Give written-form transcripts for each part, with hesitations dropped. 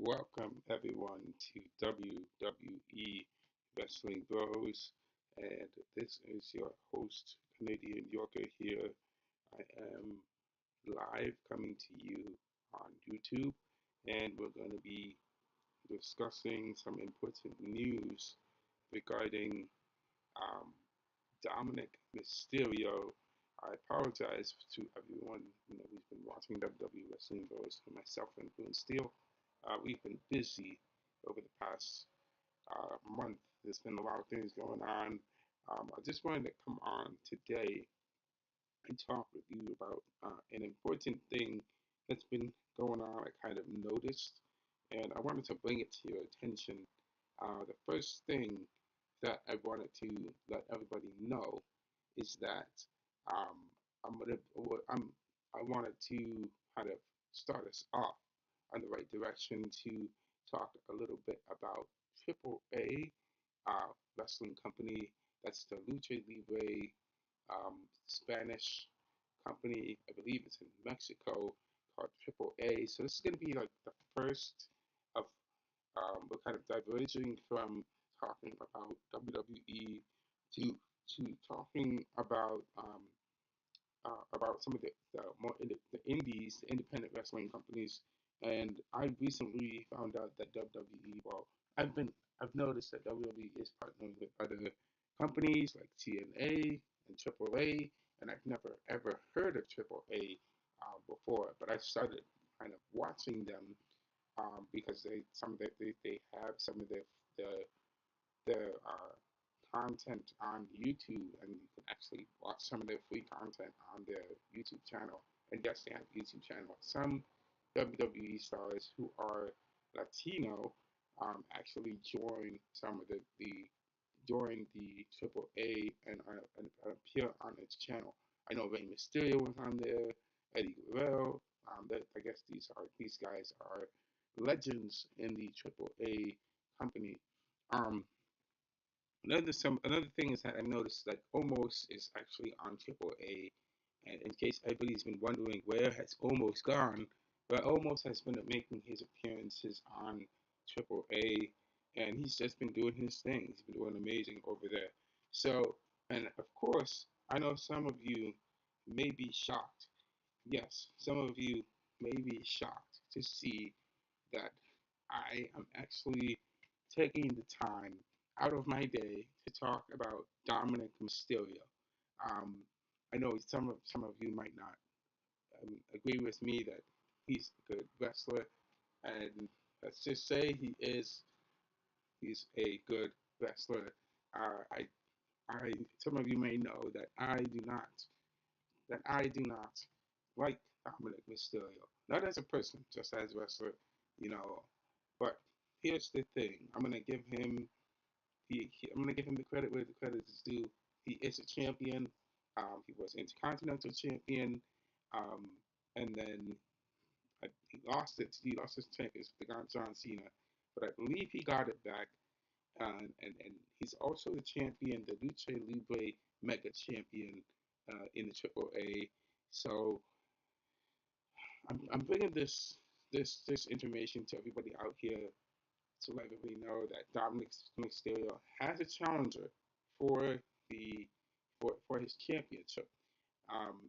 Welcome everyone to WWE Wrestling Bros. And this is your host, Canadian Yorker here. I am live coming to you on YouTube, and we're going to be discussing some important news regarding um, Dominic Mysterio. I apologize to everyone who's been watching WWE Wrestling Bros. And myself and Boone Steele. We've been busy over the past month. There's been a lot of things going on. I just wanted to come on today and talk with you about an important thing that's been going on. I kind of noticed, and I wanted to bring it to your attention. The first thing that I wanted to let everybody know is that um, I'm I wanted to kind of start us off on the right direction to talk a little bit about Triple A wrestling company. That's the Lucha Libre Spanish company. I believe it's in Mexico called Triple A. So this is going to be like the first of we're kind of diverging from talking about WWE to talking about some of the more the indies, the independent wrestling companies. And I recently found out that WWE, well, I've noticed that WWE is partnering with other companies like TNA and AAA, and I've never ever heard of AAA before, but I started kind of watching them because they have some of the content on YouTube, and you can actually watch some of their free content on their YouTube channel. And yes, they have a YouTube channel. Some WWE stars who are Latino actually join some of the during the Triple A and appear on its channel. I know Rey Mysterio was on there, Eddie Guerrero. I guess these guys are legends in the Triple A company. Um, another thing is that I've noticed that Omos is actually on Triple A, and in case anybody's been wondering where has Omos gone, well, Omos has been making his appearances on Triple A, and he's just been doing his thing. He's been doing amazing over there. So, and of course, I know some of you may be shocked. Yes, some of you may be shocked to see that I am actually taking the time out of my day to talk about Dominic Mysterio. Um, I know some of you might not agree with me that he's a good wrestler, and let's just say he's a good wrestler. I some of you may know that I do not like Dominic Mysterio, not as a person, just as a wrestler, you know. But here's the thing: I'm gonna give him the credit where the credit is due. He is a champion. He was Intercontinental Champion, um, and then he lost it. He lost his championship to John Cena, but I believe he got it back. And he's also the champion, the Lucha Libre Mega Champion in the Triple A. So I'm bringing this information to everybody out here to let everybody know that Dominic Mysterio has a challenger for the for his championship.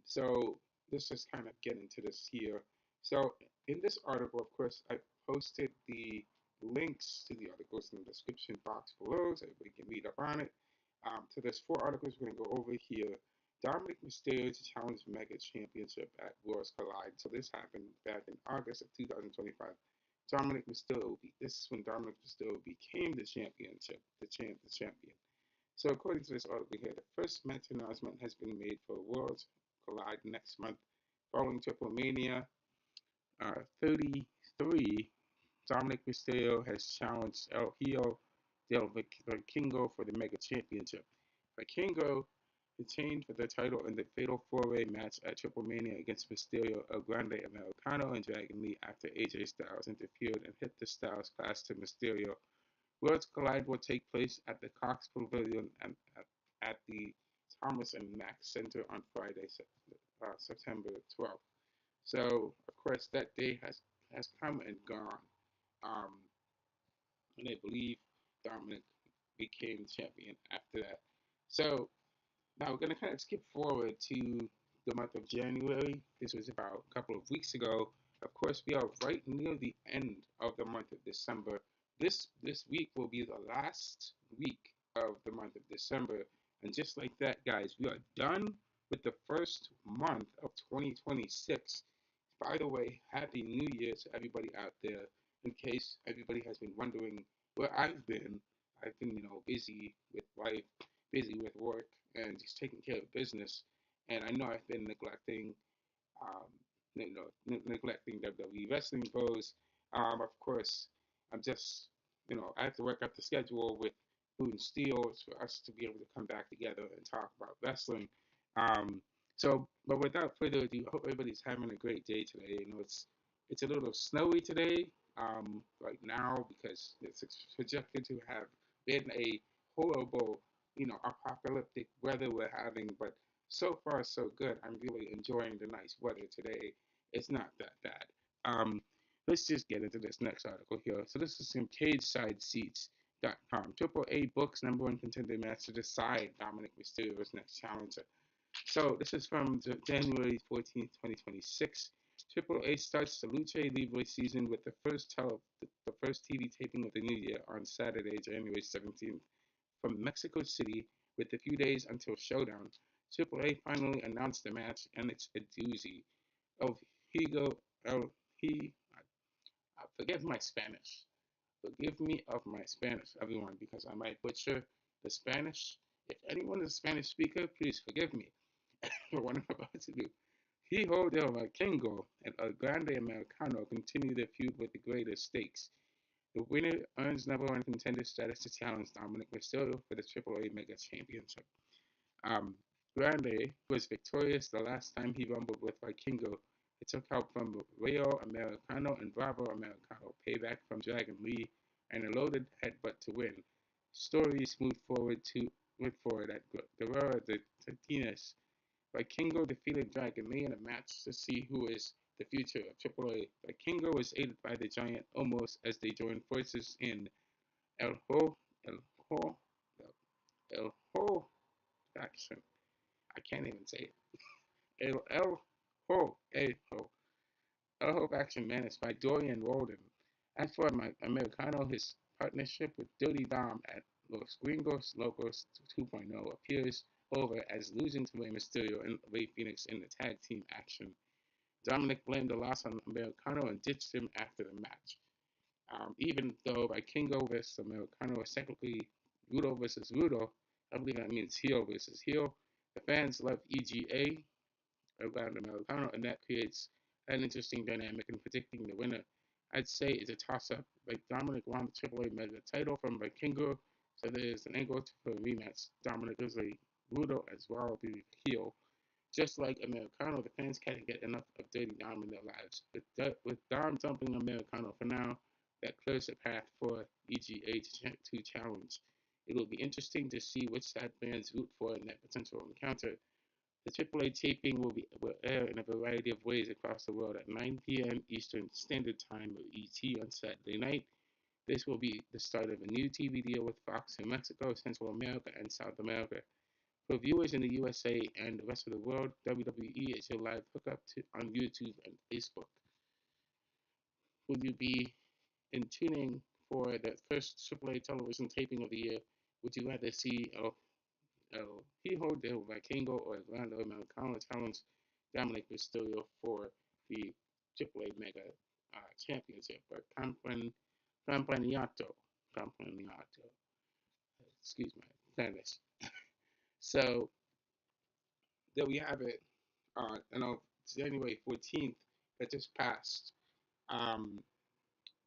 So let's just kind of get into this here. So in this article, of course, I posted the links to the articles in the description box below so everybody can read up on it. So there's four articles we're going to go over here. Dominic Mysterio to challenge Mega Championship at Worlds Collide. So this happened back in August of 2025. This is when Dominic Mysterio became the championship, the champion. So according to this article here, the first match announcement has been made for Worlds Collide next month. Following Triple Mania 33, Dominic Mysterio has challenged El Hijo del Vikingo for the Mega Championship. Vikingo retained for the title in the Fatal 4-Way match at Triple Mania against Mysterio, El Grande Americano, and Dragon Lee after AJ Styles interfered and hit the Styles Clash to Mysterio. Worlds Collide will take place at the Cox Pavilion and at the Thomas and Mack Center on Friday, September 12th. So, of course, that day has come and gone. Um, and I believe Dominic became champion after that. So now we're going to kind of skip forward to the month of January. This was about a couple of weeks ago. Of course, we are right near the end of the month of December. This week will be the last week of the month of December. And just like that, guys, we are done with the first month of 2026. By the way, Happy New Year to everybody out there. In case everybody has been wondering where I've been, busy with life, busy with work, and just taking care of business. And I know I've been um, neglecting WWE wrestling pros. Of course, I'm just, I have to work out the schedule with Food and Steel for us to be able to come back together and talk about wrestling. Um, but without further ado, I hope everybody's having a great day today. It's a little snowy today, right now, because it's projected to have been a horrible, apocalyptic weather we're having. But so far, so good. I'm really enjoying the nice weather today. It's not that bad. Um, let's just get into this next article here. So this is from CageSideSeats.com. Triple A books #1 contender match to decide Dominik Mysterio's next challenger. So this is from January 14th, 2026. Triple A starts the Lucha Libre season with the first TV taping of the new year on Saturday, January 17th, from Mexico City. With a few days until Showdown, Triple A finally announced the match, and it's a doozy. El Higo, El He, forgive my Spanish. Forgive me of my Spanish, everyone, because I might butcher the Spanish. If anyone is a Spanish speaker, please forgive me for what I'm about to do. Hijo del Vikingo and El Grande Americano continue their feud with the greatest stakes. The winner earns #1 contender status to challenge Dominik Mysterio for the AAA Mega Championship. Um, Grande was victorious the last time he rumbled with Vikingo. It took help from Rayo Americano and Bravo Americano, payback from Dragon Lee, and a loaded headbutt to win. Stories moved forward at Guerrero de Titines. Vikingo defeated Dragon Lee in a match to see who is the future of AAA. Vikingo was aided by the Giant Omos as they joined forces in El Ho, El Ho, El Ho faction. I can't even say it. El Ho, El Ho. El Ho faction managed by Dorian Walden. As for Americano, his partnership with Dirty Dom at Los Gringos Locos 2.0 appears over as losing to Rey Mysterio and Rey Fenix in the tag team action. Dominic blamed the loss on Americano and ditched him after the match. Even though Vikingo versus Americano is technically Rudo versus Rudo, I believe that means heel versus heel. The fans love EGA around Americano, and that creates an interesting dynamic in predicting the winner. I'd say it's a toss up. Like Dominic won the AAA Mega title from Vikingo, so there's an angle for a rematch. Dominic is a Rudo as well, the heel. Just like Americano, the fans can't get enough of Dirty Dom in their lives. With Dom dumping Americano for now, that clears the path for EGA to challenge. It will be interesting to see which side fans root for in that potential encounter. The AAA taping will air in a variety of ways across the world at 9 p.m. Eastern Standard Time or ET on Saturday night. This will be the start of a new TV deal with Fox in Mexico, Central America, and South America. For viewers in the USA and the rest of the world, WWE is your live hookup on YouTube and Facebook. Will you be in tuning for the first AAA television taping of the year? Would you rather see El Hijo del Vikingo or Orlando Americano challenge Dominik Mysterio for the AAA Mega Championship or Campeonato? Campeonato. Excuse my Spanish. So there we have it. On January 14th that just passed. Um,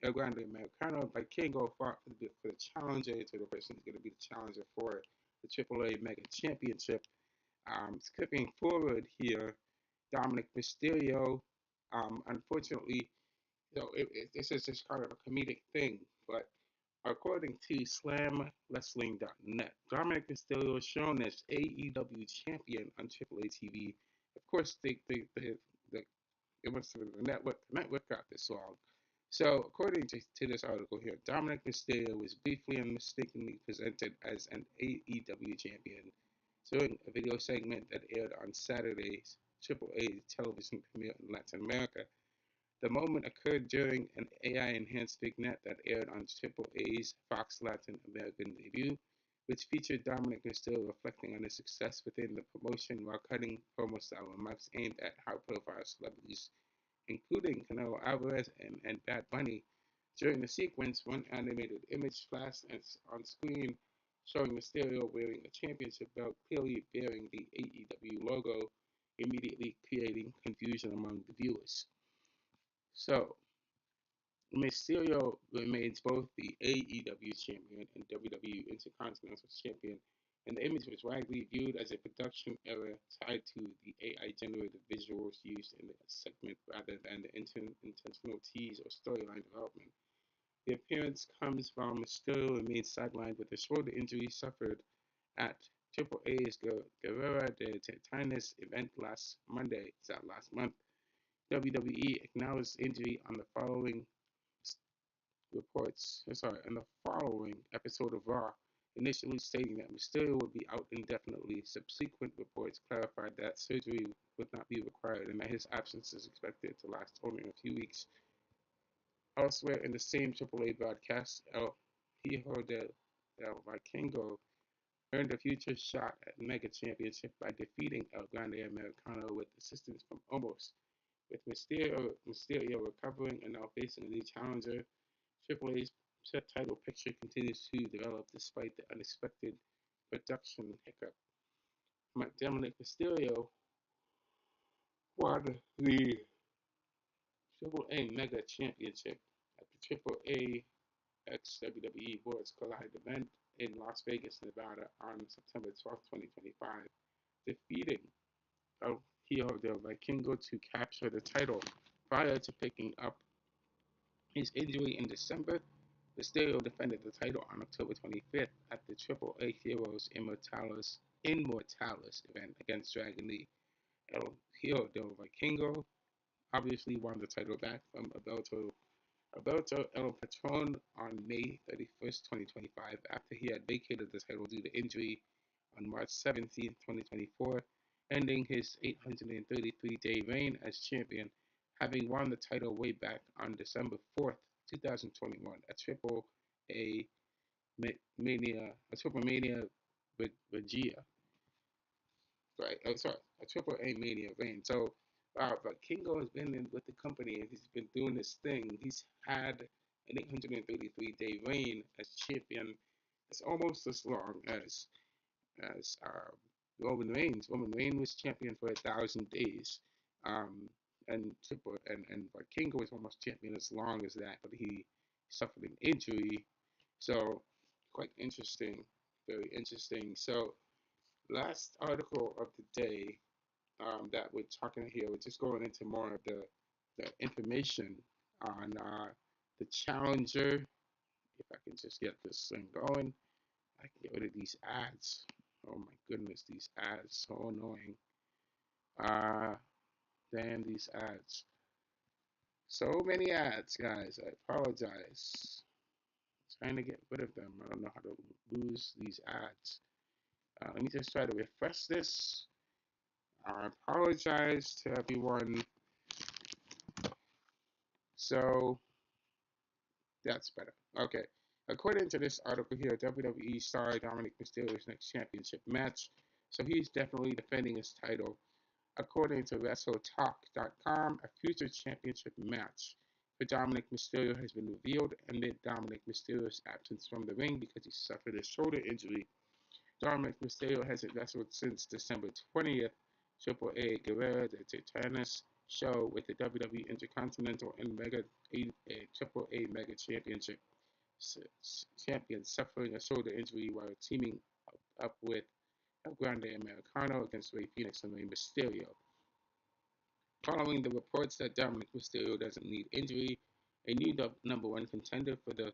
El Grande Americano Vikingo fought for the challenger, so the person who's going to be the challenger for the AAA Mega Championship. Skipping forward here, Dominik Mysterio. Unfortunately, this is just kind of a comedic thing, but according to SlamWrestling.net, Dominic Mysterio is shown as AEW champion on AAA TV. Of course, the it must have been the network got this wrong. So, according to this article here, Dominic Mysterio was briefly and mistakenly presented as an AEW champion during a video segment that aired on Saturday's AAA television premiere in Latin America. The moment occurred during an AI-enhanced vignette that aired on AAA's Fox Latin American debut, which featured Dominic Mysterio reflecting on his success within the promotion while cutting promo-style remarks aimed at high-profile celebrities, including Canelo Alvarez and Bad Bunny. During the sequence, one animated image flashed on screen showing Mysterio wearing a championship belt clearly bearing the AEW logo, immediately creating confusion among the viewers. So, Mysterio remains both the AEW champion and WWE Intercontinental champion, and the image was widely viewed as a production error tied to the AI-generated visuals used in the segment rather than the intentional tease or storyline development. The appearance comes from Mysterio remains sidelined with a shoulder injury suffered at AAA's Guerrera de Titanes event last month. WWE acknowledged injury on the following in the following episode of Raw, initially stating that Mysterio would be out indefinitely. Subsequent reports clarified that surgery would not be required and that his absence is expected to last only a few weeks. Elsewhere in the same AAA broadcast, El Hijo del Vikingo earned a future shot at Mega Championship by defeating El Grande Americano with assistance from Omos. With Mysterio recovering and now facing a new challenger, Triple A's title picture continues to develop despite the unexpected production hiccup. Dominic Mysterio won the Triple A Mega Championship at the Triple A X WWE Worlds Collide event in Las Vegas, Nevada on September 12, 2025, defeating El Hijo del Vikingo to capture the title. Prior to picking up his injury in December, Mysterio defended the title on October 25th at the Triple A Heroes Immortalis event against Dragon Lee. El Hijo del Vikingo obviously won the title back from Alberto El Patron on May 31st, 2025, after he had vacated the title due to injury on March 17th, 2024, ending his 833-day reign as champion, having won the title way back on December 4th, 2021, A a Triple Mania Regia, right? Oh, sorry, a Triple A Mania reign. So, but Kingo has been with the company and he's been doing this thing. He's had an 833-day reign as champion. It's almost as long as Roman Reigns. Roman Reigns was champion for 1,000 days. Um, and Kingo was almost champion as long as that, but he suffered an injury. So quite interesting, very interesting. So last article of the day that we're talking here, we're just going into more of the information on the challenger. If I can just get this thing going, I can get rid of these ads. Oh my goodness, these ads so annoying. Uh, damn these ads. So many ads, guys. I apologize. Trying to get rid of them. I don't know how to lose these ads. Let me just try to refresh this. I apologize to everyone. So that's better. Okay. According to this article here, WWE star Dominik Mysterio's next championship match. So he's definitely defending his title. According to WrestleTalk.com, a future championship match for Dominik Mysterio has been revealed amid Dominik Mysterio's absence from the ring because he suffered a shoulder injury. Dominik Mysterio hasn't wrestled since December 20th, Triple A Guerrera de Titanes show with the WWE Intercontinental and Triple A Mega Championship champion suffering a shoulder injury while teaming up with El Grande Americano against Rey Fenix and Rey Mysterio. Following the reports that Dominic Mysterio doesn't need injury, a new number one contender for the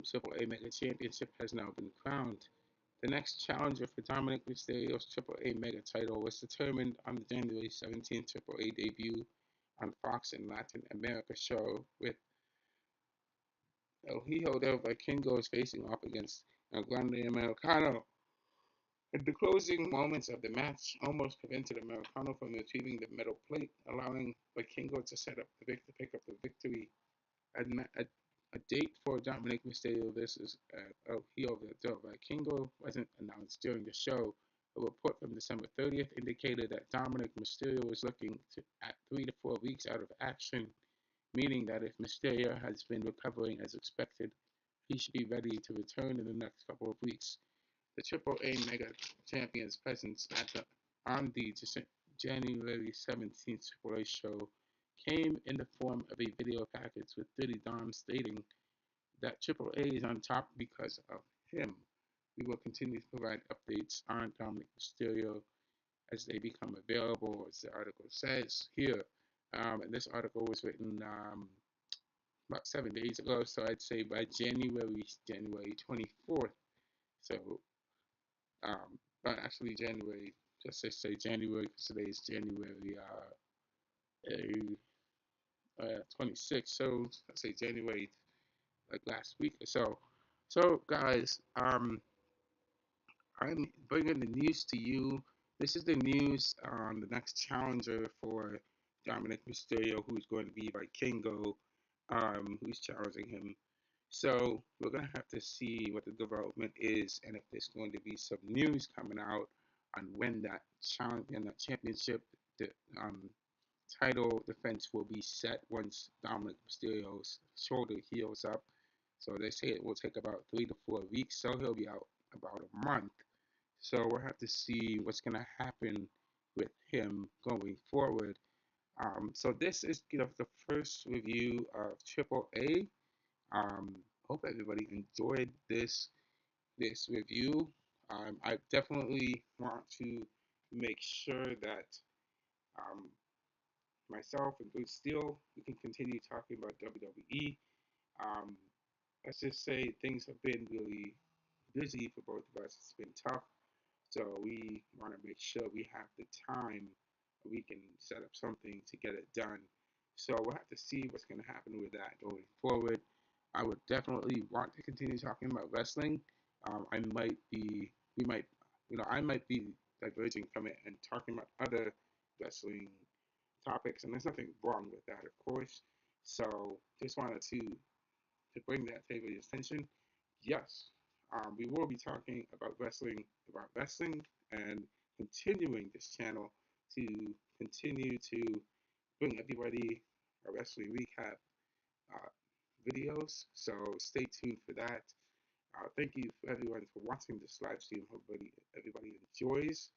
Triple A Mega Championship has now been crowned. The next challenger for Dominic Mysterio's Triple A Mega title was determined on the January 17th Triple A debut on Fox in Latin America show with El Hijo del Vikingo is facing off against El Grande Americano. At the closing moments of the match almost prevented Americano from retrieving the metal plate, allowing Vikingo to set up to pick up the victory. A, a date for Dominic Mysterio versus El Hijo del Vikingo wasn't announced during the show. A report from December 30th indicated that Dominic Mysterio was looking at 3 to 4 weeks out of action, meaning that if Mysterio has been recovering as expected, he should be ready to return in the next couple of weeks. The Triple A Mega Champions presence on the January 17th Triple A show came in the form of a video package with Dirty Dom stating that Triple A is on top because of him. We will continue to provide updates on Dominik Mysterio as they become available, as the article says here. And this article was written about 7 days ago, so I'd say by January 24th. So, but actually January, just to say January, because today is January 26th. So let's say January, like last week or so. So guys, I'm bringing the news to you. This is the news on the next challenger for Dominik Mysterio, who's going to be Vikingo, who's challenging him. So we're gonna have to see what the development is, and if there's going to be some news coming out on when that championship, the title defense will be set once Dominic Mysterio's shoulder heals up. So they say it will take about 3 to 4 weeks, so he'll be out about a month. So we'll have to see what's gonna happen with him going forward. So this is the first review of Triple A. Hope everybody enjoyed this review. I definitely want to make sure that um, myself and Good Steel we can continue talking about WWE. Um, let's just say things have been really busy for both of us. It's been tough, so we want to make sure we have the time we can set up something to get it done. So we'll have to see what's going to happen with that going forward. I would definitely want to continue talking about wrestling. We might, I might be diverging from it and talking about other wrestling topics, and there's nothing wrong with that, of course. So just wanted to bring that to your attention. Yes, we will be talking about wrestling, and continuing this channel to continue to bring everybody a wrestling recap uh, videos. So stay tuned for that. Thank you for everyone for watching this live stream. Hopefully everybody enjoys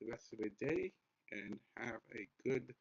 the rest of the day and have a good